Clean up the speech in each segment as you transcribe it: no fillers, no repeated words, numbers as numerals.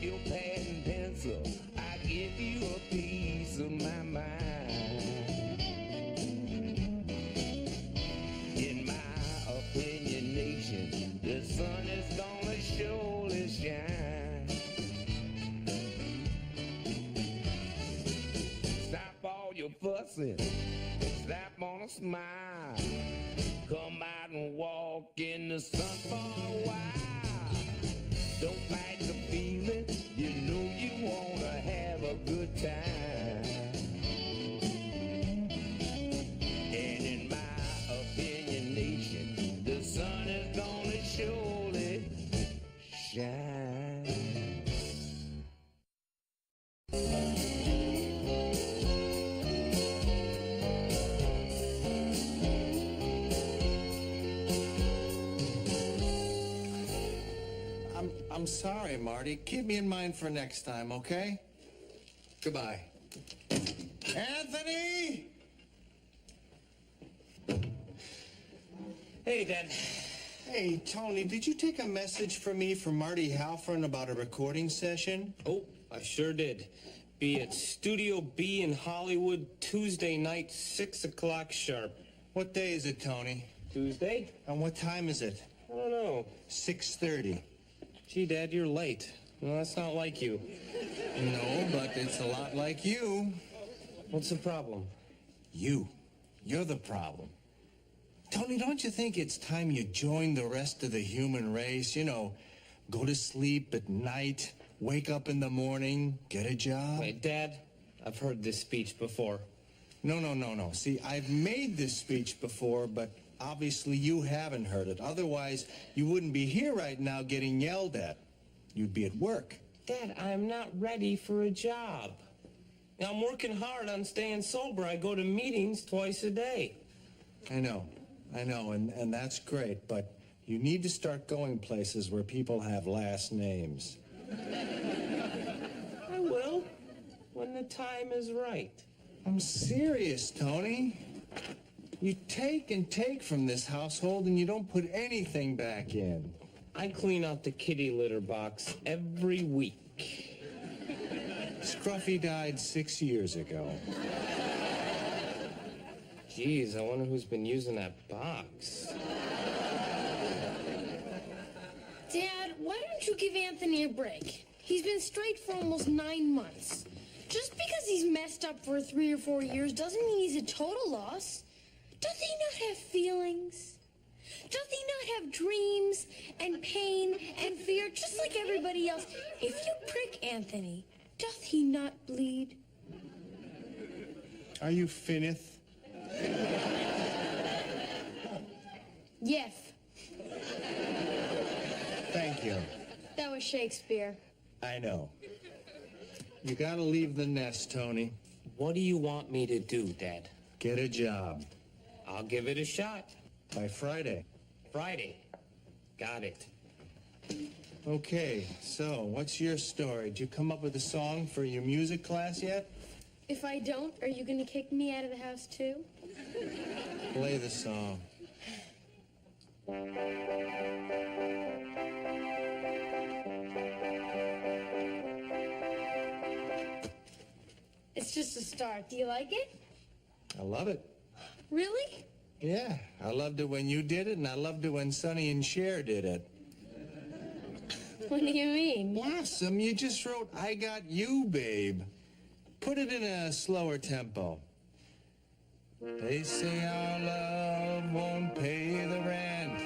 your pad and pencil. I give you a piece of my mind. In my opinionation, the sun is gonna surely shine. Stop all your fussing, slap on a smile. Come out and walk in the sun for a while. Don't fight the feeling, you know you wanna have a good time. And in my opinionation, the sun is gonna surely shine. I'm sorry, Marty. Keep me in mind for next time, okay? Goodbye. Anthony! Hey, Dad. Hey, Tony, did you take a message from me from Marty Halfron about a recording session? Oh, I sure did. Be at Studio B in Hollywood, Tuesday night, 6 o'clock sharp. What day is it, Tony? Tuesday? And what time is it? I don't know. 6:30. Gee, Dad, you're late. No, that's not like you. No, but it's a lot like you. What's the problem? You. You're the problem. Tony, don't you think it's time you join the rest of the human race? You know, go to sleep at night, wake up in the morning, get a job? Wait, Dad, I've heard this speech before. No. See, I've made this speech before, but obviously you haven't heard it. Otherwise, you wouldn't be here right now getting yelled at. You'd be at work. Dad, I'm not ready for a job. Now, I'm working hard on staying sober. I go to meetings twice a day. I know, and that's great, but you need to start going places where people have last names. I will, when the time is right. I'm serious, Tony. You take and take from this household and you don't put anything back in. I clean out the kitty litter box every week. Scruffy died 6 years ago. Geez, I wonder who's been using that box. Dad, why don't you give Anthony a break? He's been straight for almost 9 months. Just because he's messed up for 3 or 4 years doesn't mean he's a total loss. Doth he not have feelings? Doth he not have dreams and pain and fear just like everybody else? If you prick Anthony, doth he not bleed? Are you Finneth? Yes. Thank you. That was Shakespeare. I know. You gotta leave the nest, Tony. What do you want me to do, Dad? Get a job. I'll give it a shot. By Friday. Friday. Got it. Okay, so what's your story? Did you come up with a song for your music class yet? If I don't, are you going to kick me out of the house too? Play the song. It's just a start. Do you like it? I love it. Really? Yeah, I loved it when you did it, and I loved it when Sonny and Cher did it. What do you mean? Blossom, you just wrote, I got you, babe. Put it in a slower tempo. They say our love won't pay the rent.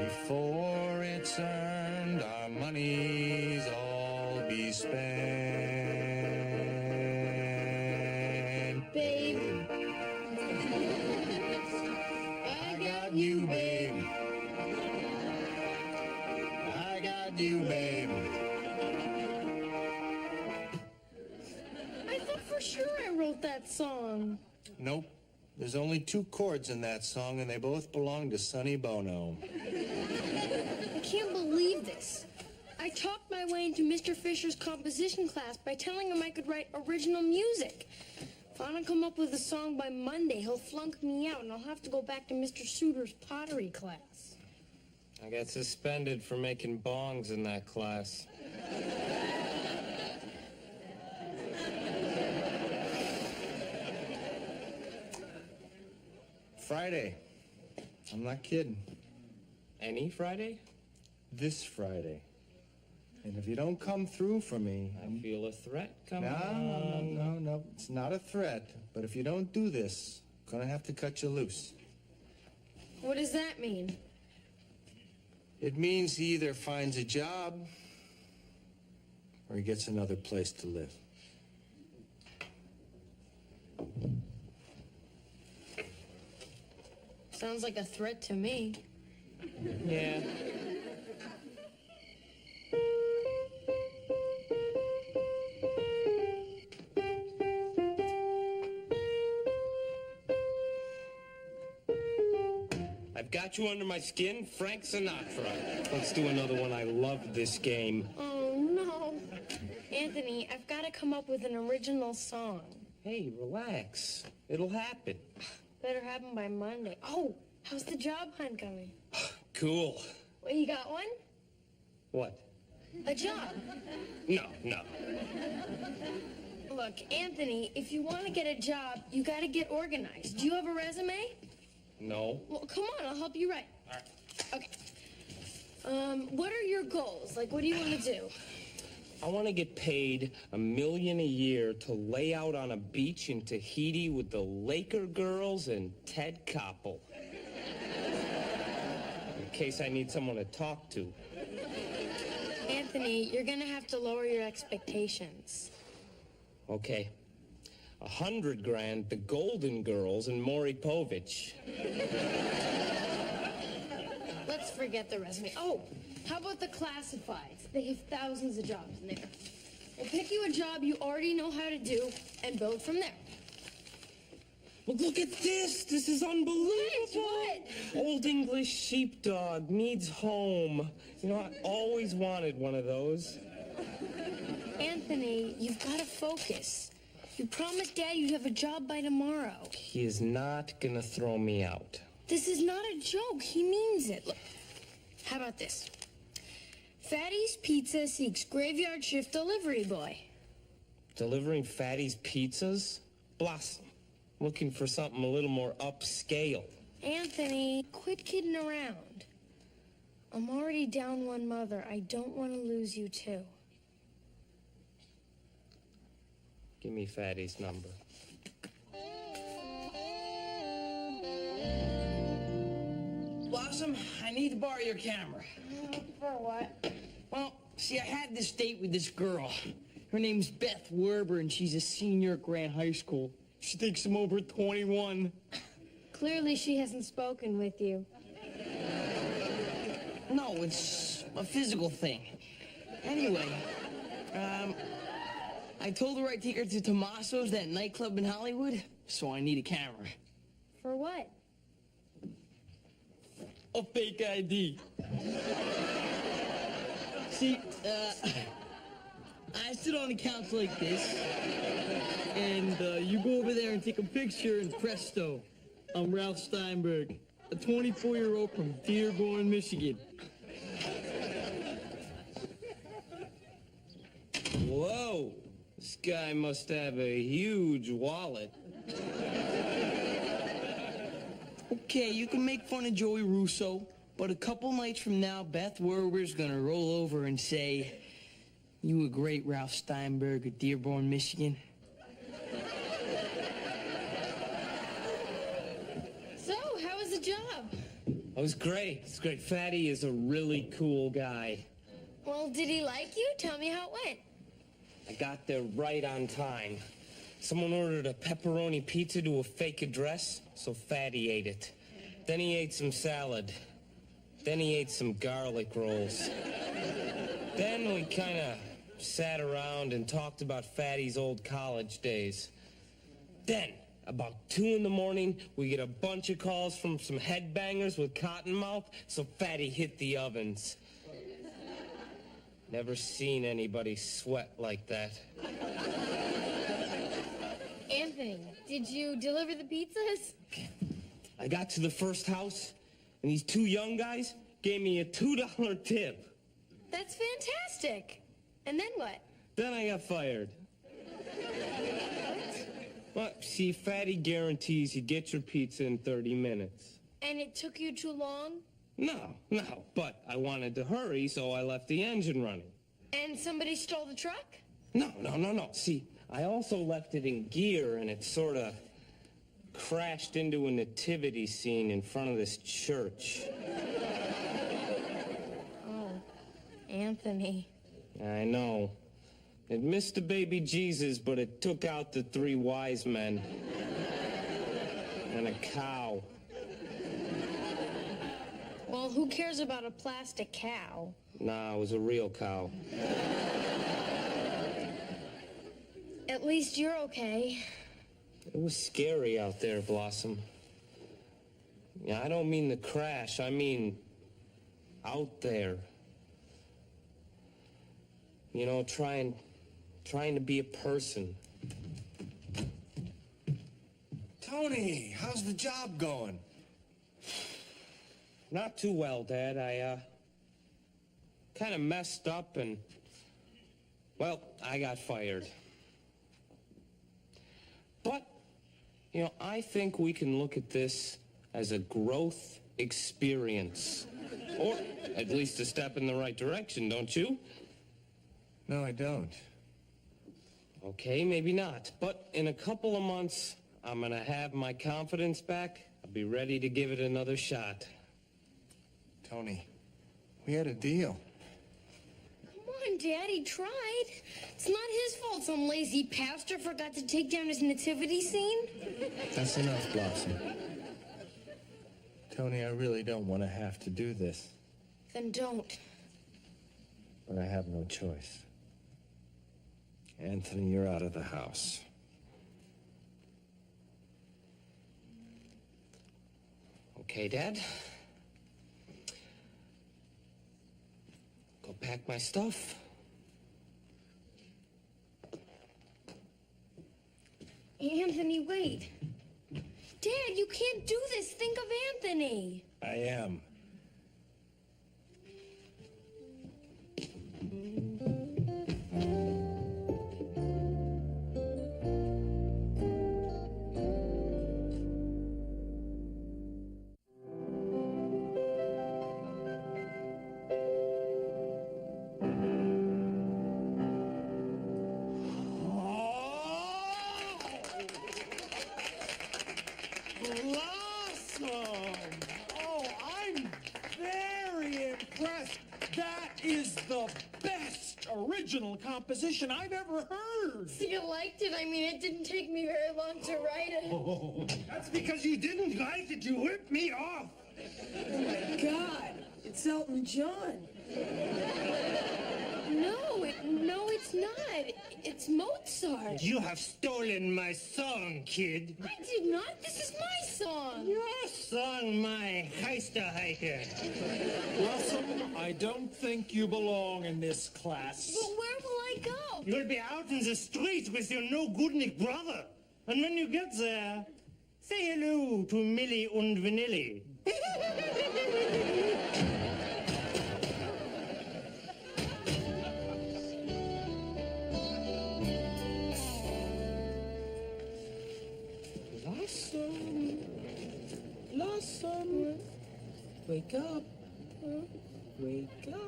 Before it's earned, our money's all be spent. Babe. I got you, babe. I got you, babe. I thought for sure I wrote that song. Nope. There's only 2 chords in that song, and they both belong to Sonny Bono. I can't believe this. I talked my way into Mr. Fisher's composition class by telling him I could write original music. If I don't come up with a song by Monday, he'll flunk me out, and I'll have to go back to Mr. Suter's pottery class. I got suspended for making bongs in that class. Friday. I'm not kidding. Any Friday? This Friday. And if you don't come through for me... I feel a threat coming on. No. It's not a threat. But if you don't do this, I'm gonna have to cut you loose. What does that mean? It means he either finds a job or he gets another place to live. Sounds like a threat to me. Yeah. I've got you under my skin, Frank Sinatra. Let's do another one. I love this game. Oh, no. Anthony, I've got to come up with an original song. Hey, relax. It'll happen. Better happen by Monday. Oh, how's the job hunt going? Cool. Well, you got one? What? A job. No. Look, Anthony, if you want to get a job, you got to get organized. Do you have a resume? No. Well, come on, I'll help you write. All right. Okay. What are your goals? Like, what do you want to do? I want to get paid $1 million a year to lay out on a beach in Tahiti with the Laker girls and Ted Koppel. In case I need someone to talk to. Anthony, you're gonna have to lower your expectations. Okay. 100 grand, the Golden Girls and Maury Povich. Let's forget the resume. Oh, how about the classifieds? They have thousands of jobs in there. We'll pick you a job you already know how to do and build from there. Well, look at this. This is unbelievable. What? Old English sheepdog needs home. You know, I always wanted one of those. Anthony, you've got to focus. You promised Dad you'd have a job by tomorrow. He is not gonna throw me out. This is not a joke. He means it. Look, how about this? Fatty's Pizza seeks graveyard shift delivery boy. Delivering Fatty's pizzas? Blossom. Looking for something a little more upscale. Anthony, quit kidding around. I'm already down one mother. I don't want to lose you too. Give me Fatty's number. Blossom, I need to borrow your camera. For what? Well, see, I had this date with this girl. Her name's Beth Werber, and she's a senior at Grant High School. She thinks I'm over 21. Clearly she hasn't spoken with you. No, it's a physical thing. Anyway, I told her I'd take her to Tommaso's, that nightclub in Hollywood, so I need a camera. For what? A fake ID. See, I sit on a couch like this, and you go over there and take a picture, and presto, I'm Ralph Steinberg, a 24-year-old from Dearborn, Michigan. Whoa! This guy must have a huge wallet. Okay, you can make fun of Joey Russo, but a couple nights from now, Beth Werber's gonna roll over and say, "You a great Ralph Steinberg of Dearborn, Michigan." So, how was the job? It was great. It's great. Fatty is a really cool guy. Well, did he like you? Tell me how it went. I got there right on time. Someone ordered a pepperoni pizza to a fake address, so Fatty ate it. Then he ate some salad. Then he ate some garlic rolls. Then we kind of sat around and talked about Fatty's old college days. Then, about 2 in the morning, we get a bunch of calls from some headbangers with cotton mouth, so Fatty hit the ovens. Never seen anybody sweat like that. Anthony, did you deliver the pizzas? I got to the first house, and these 2 young guys gave me a $2 tip. That's fantastic. And then what? Then I got fired. Well, see, Fatty guarantees you get your pizza in 30 minutes. And it took you too long? No, but I wanted to hurry, so I left the engine running. And somebody stole the truck? No. See, I also left it in gear, and it sort of crashed into a nativity scene in front of this church. Oh, Anthony. I know. It missed the baby Jesus, but it took out the 3 wise men. And a cow. Well, who cares about a plastic cow? Nah, it was a real cow. At least you're okay. It was scary out there, Blossom. Yeah, I don't mean the crash. I mean out there. You know, trying to be a person. Tony, how's the job going? Not too well, Dad. I, kind of messed up and, well, I got fired. But, you know, I think we can look at this as a growth experience. Or at least a step in the right direction, don't you? No, I don't. Okay, maybe not. But in a couple of months, I'm gonna have my confidence back. I'll be ready to give it another shot. Tony, we had a deal. Come on, Daddy, tried. It's not his fault some lazy pastor forgot to take down his nativity scene. That's enough, Blossom. Tony, I really don't want to have to do this. Then don't. But I have no choice. Anthony, you're out of the house. Okay, Dad. Go pack my stuff. Anthony, wait. Dad, you can't do this. Think of Anthony. I am. Blossom! Oh, I'm very impressed. That is the best original composition I've ever heard. You liked it? I mean, it didn't take me very long to write it. Oh, that's because you didn't like it. You ripped me off. Oh my God, it's Elton John. No, it's not. It's Mozart. You have stolen my song, kid. I did not. This is my song. Your song, my Heisterheike. Blossom, I don't think you belong in this class. But where will I go? You'll be out in the streets with your no-good brother. And when you get there, say hello to Millie and Vanilli. Blossom, wake up. Wake up.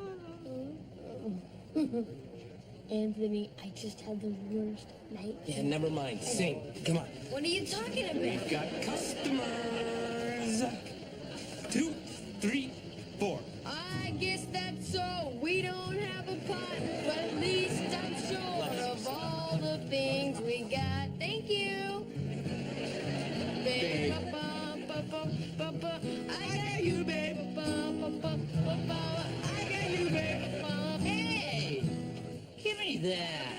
Anthony, I just had the worst night. Yeah, never mind. Sing. Come on. What are you talking about? We've got customers. 2, 3, 4. I guess that's so. We don't have a pot, but at least I'm sure of all the things we got. Thank you. Babe. I got you, babe. I got you, babe. Hey, give me that.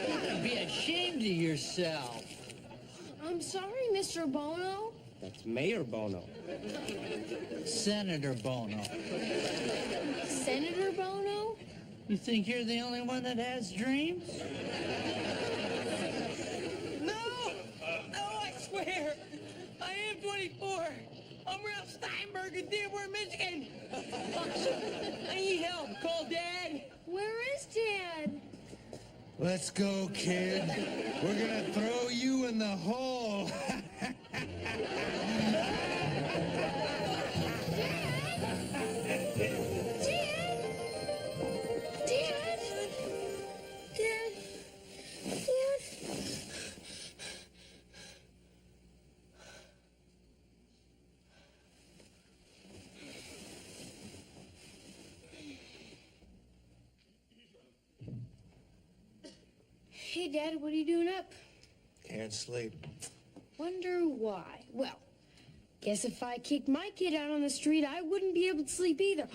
You ought to be ashamed of yourself. I'm sorry, Mr. Bono. That's Mayor Bono. Senator Bono. Senator Bono? You think you're the only one that has dreams? No! No, I swear! I am 24! I'm Ralph Steinberg in Dearborn, Michigan! I need help. Call Dad. Where is Dad? Let's go, kid. We're gonna throw you in the hole. Hey, Dad, what are you doing up? Can't sleep. Wonder why. Well, guess if I kicked my kid out on the street, I wouldn't be able to sleep either.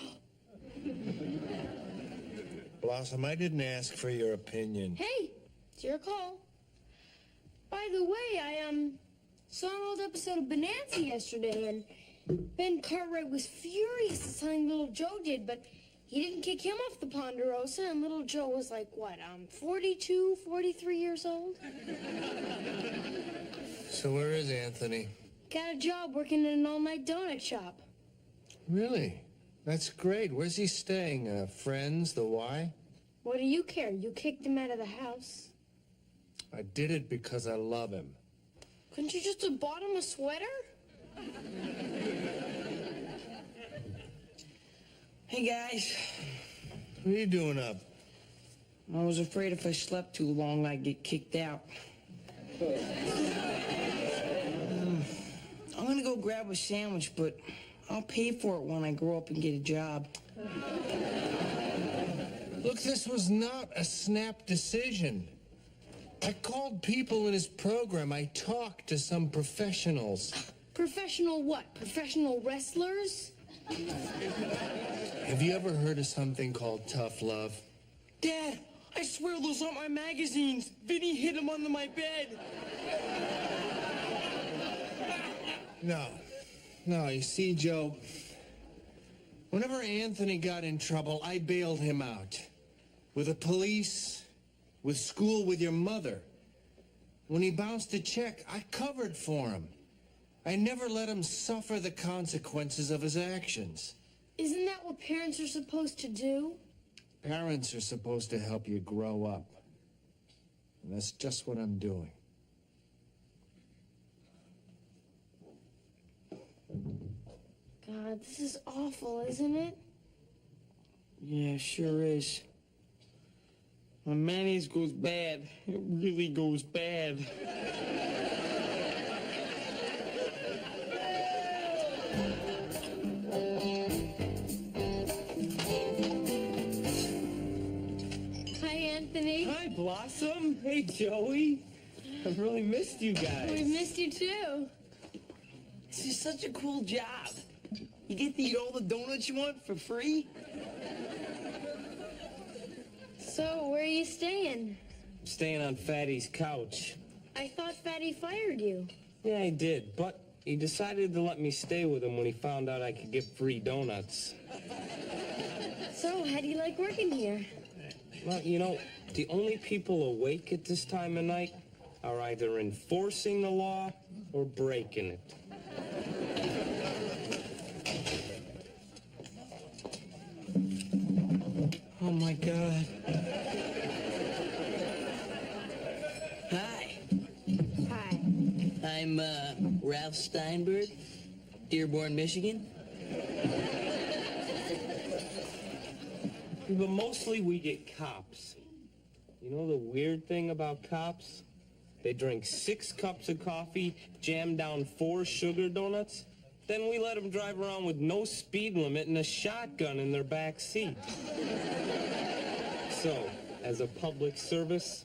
Blossom, I didn't ask for your opinion. Hey, it's your call. By the way, I saw an old episode of Bonanza yesterday, and Ben Cartwright was furious at something little Joe did, but he didn't kick him off the Ponderosa, and little Joe was like, what, 42, 43 years old? So where is Anthony? Got a job working in an all-night donut shop. Really? That's great. Where's he staying? Friends, the Y? What do you care? You kicked him out of the house. I did it because I love him. Couldn't you just have bought him a sweater? Hey, guys. What are you doing up? I was afraid if I slept too long, I'd get kicked out. I'm gonna go grab a sandwich, but I'll pay for it when I grow up and get a job. Look, this was not a snap decision. I called people in his program. I talked to some professionals. Professional what? Professional wrestlers? Have you ever heard of something called tough love? Dad, I swear those aren't my magazines. Vinny hid them under my bed. No, you see, Joe, whenever Anthony got in trouble, I bailed him out. With the police, with school, with your mother. When he bounced a check, I covered for him. I never let him suffer the consequences of his actions. Isn't that what parents are supposed to do? Parents are supposed to help you grow up. And that's just what I'm doing. God, this is awful, isn't it? Yeah, sure is. When mayonnaise goes bad, it really goes bad. Hi, Anthony. Hi, Blossom. Hey, Joey. I've really missed you guys. We've missed you too. This is such a cool job. You get to eat all the donuts you want for free? So, where are you staying? I'm staying on Fatty's couch. I thought Fatty fired you. Yeah, he did, but he decided to let me stay with him when he found out I could get free donuts. So, how do you like working here? Well, you know, the only people awake at this time of night are either enforcing the law or breaking it. Oh, my God. Hi. Hi. I'm, Ralph Steinberg, Dearborn, Michigan. But mostly we get cops. You know the weird thing about cops? They drink 6 cups of coffee, jam down 4 sugar donuts, then we let them drive around with no speed limit and a shotgun in their back seat. So, as a public service,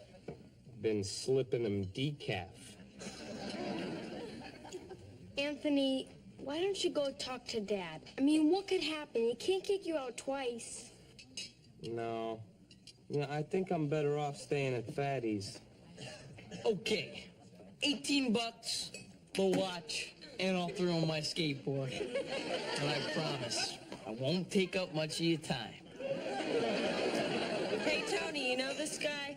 been slipping them decaf. Anthony, why don't you go talk to Dad? I mean, what could happen? He can't kick you out twice. No. You know, I think I'm better off staying at Fatty's. Okay. $18, the watch, and I'll throw in my skateboard. And I promise, I won't take up much of your time. Hey, Tony, you know this guy?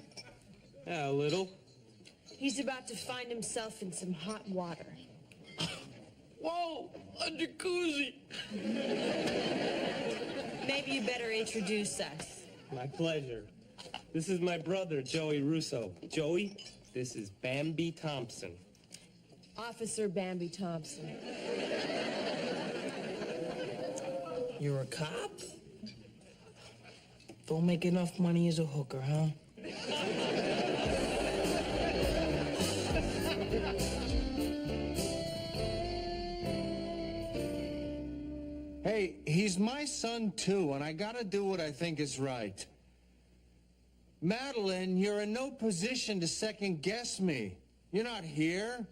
Yeah, a little. He's about to find himself in some hot water. Whoa, a jacuzzi. Maybe you better introduce us. My pleasure. This is my brother, Joey Russo. Joey, this is Bambi Thompson. Officer Bambi Thompson. You're a cop? Don't make enough money as a hooker, huh? Hey, he's my son too, and I gotta do what I think is right. Madeline, you're in no position to second guess me. You're not here.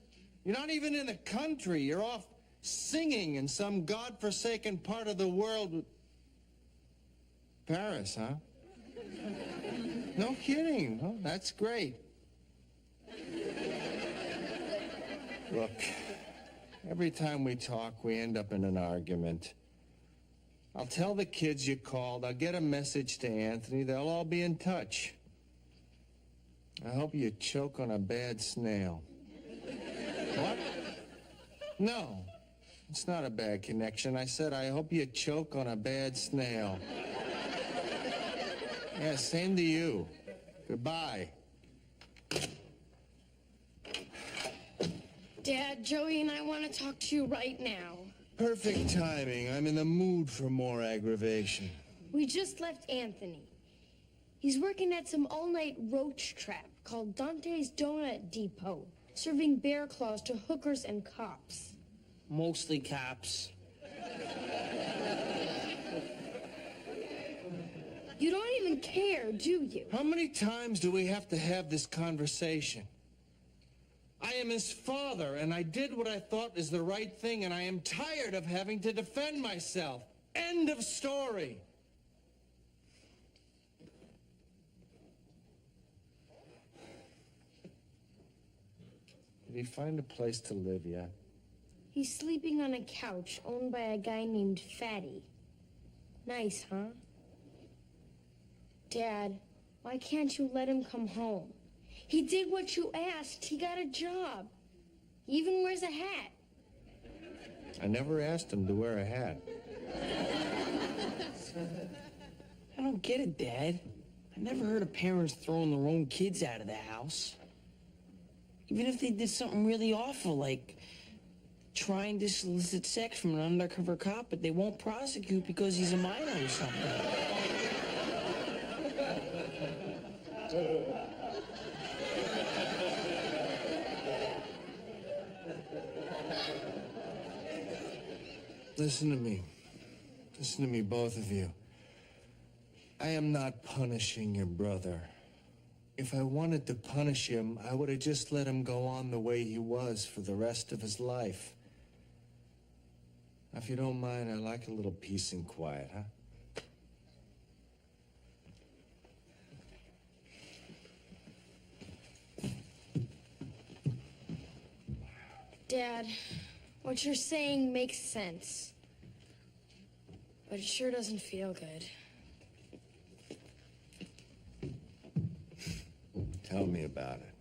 You're not even in the country. You're off singing in some godforsaken part of the world. Paris, huh? No kidding. Oh, that's great. Look, every time we talk, we end up in an argument. I'll tell the kids you called. I'll get a message to Anthony. They'll all be in touch. I hope you choke on a bad snail. What? No, it's not a bad connection. I said, I hope you choke on a bad snail. Yeah, same to you. Goodbye. Dad, Joey and I want to talk to you right now. Perfect timing. I'm in the mood for more aggravation. We just left Anthony. He's working at some all-night roach trap called Dante's Donut Depot, serving bear claws to hookers and cops. Mostly cops. You don't even care, do you? How many times do we have to have this conversation? I am his father, and I did what I thought is the right thing, and I am tired of having to defend myself. End of story. Did he find a place to live yet? He's sleeping on a couch owned by a guy named Fatty. Nice, huh? Dad, why can't you let him come home? He did what you asked. He got a job. He even wears a hat. I never asked him to wear a hat. I don't get it, Dad. I never heard of parents throwing their own kids out of the house. Even if they did something really awful, like trying to solicit sex from an undercover cop, but they won't prosecute because he's a minor or something. Listen to me. Listen to me, both of you. I am not punishing your brother. If I wanted to punish him, I would have just let him go on the way he was for the rest of his life. Now, if you don't mind, I'd like a little peace and quiet, huh? Dad, what you're saying makes sense. But it sure doesn't feel good. Tell me about it.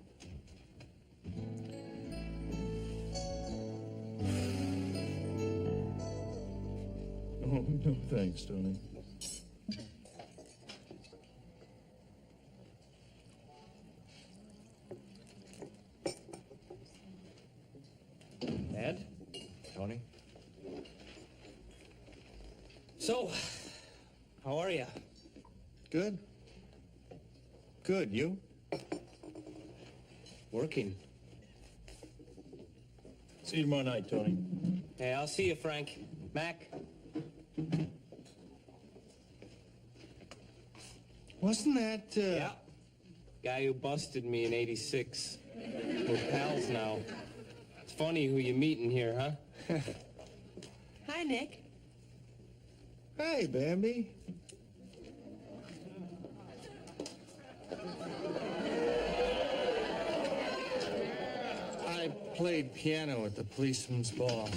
Oh, no, thanks, Tony. Dad? Tony? So, how are you? Good. Good, you? Working. See you tomorrow night, Tony. Hey, I'll see you, Frank. Mac? Wasn't that, Yeah. Guy who busted me in '86. We're pals now. It's funny who you meeting here, huh? Hi, Nick. Hey, Bambi. I played piano at the policeman's ball.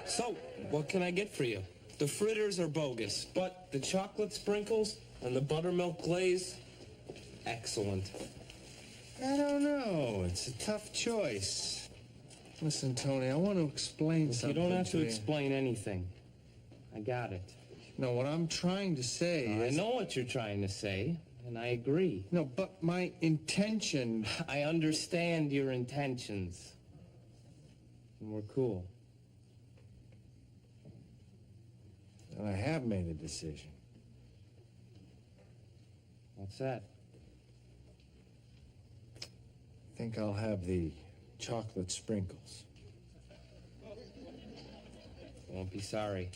So, what can I get for you? The fritters are bogus, but the chocolate sprinkles and the buttermilk glaze, excellent. I don't know. It's a tough choice. Listen, Tony, I want to explain something. You don't have to you. explain anything. I got it. No, what I'm trying to say I is... know what you're trying to say, and I agree. No, but my intention... I understand your intentions. And we're cool. And I have made a decision. What's that? I think I'll have the chocolate sprinkles. Won't be sorry.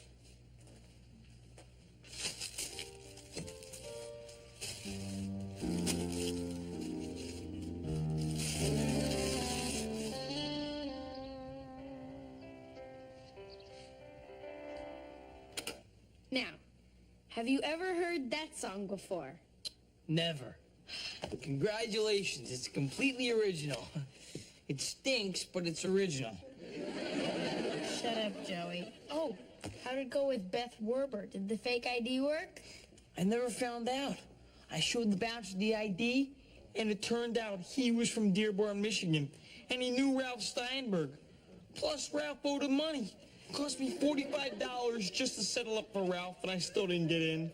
Now, have you ever heard that song before? Never. Congratulations, it's completely original. It stinks, but it's original. Shut up, Joey. Oh, how'd it go with Beth Werber? Did the fake ID work? I never found out. I showed the bouncer the ID, and it turned out he was from Dearborn, Michigan, and he knew Ralph Steinberg. Plus, Ralph owed him money. It cost me $45 just to settle up for Ralph, and I still didn't get in.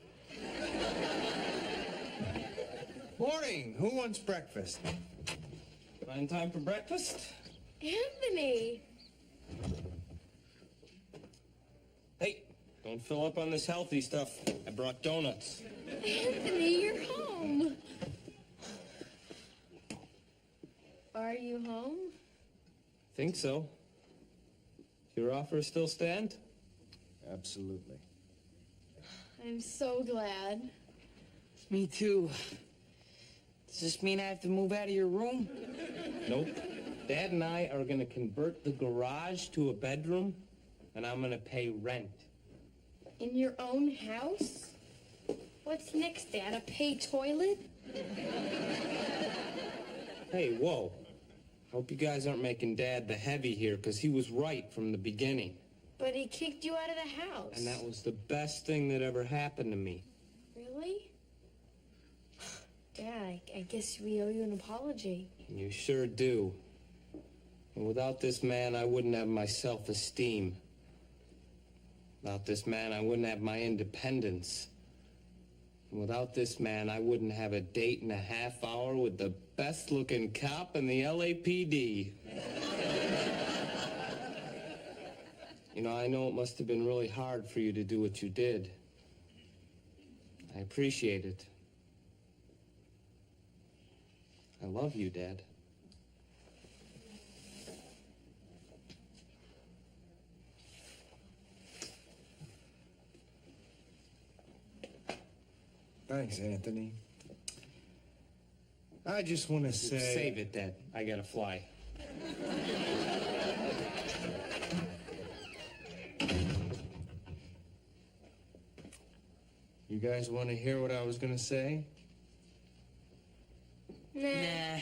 Morning. Who wants breakfast? Find time for breakfast? Anthony! Hey, don't fill up on this healthy stuff. I brought donuts. Anthony, you're home! Are you home? Think so. Your offer still stand? Absolutely. I'm so glad. Me too. Does this mean I have to move out of your room? Nope. Dad and I are gonna convert the garage to a bedroom, and I'm gonna pay rent. In your own house? What's next, Dad? A pay toilet? Hey, whoa. Hope you guys aren't making Dad the heavy here, because he was right from the beginning. But he kicked you out of the house. And that was the best thing that ever happened to me. Really? Dad, I guess we owe you an apology. You sure do. And without this man, I wouldn't have my self-esteem. Without this man, I wouldn't have my independence. And without this man, I wouldn't have a date and a half hour with the best-looking cop in the LAPD. You know, I know it must have been really hard for you to do what you did. I appreciate it. I love you, Dad. Thanks, Anthony. I just want to say... Save it, Dad. I gotta fly. You guys want to hear what I was going to say? Nah. Nah.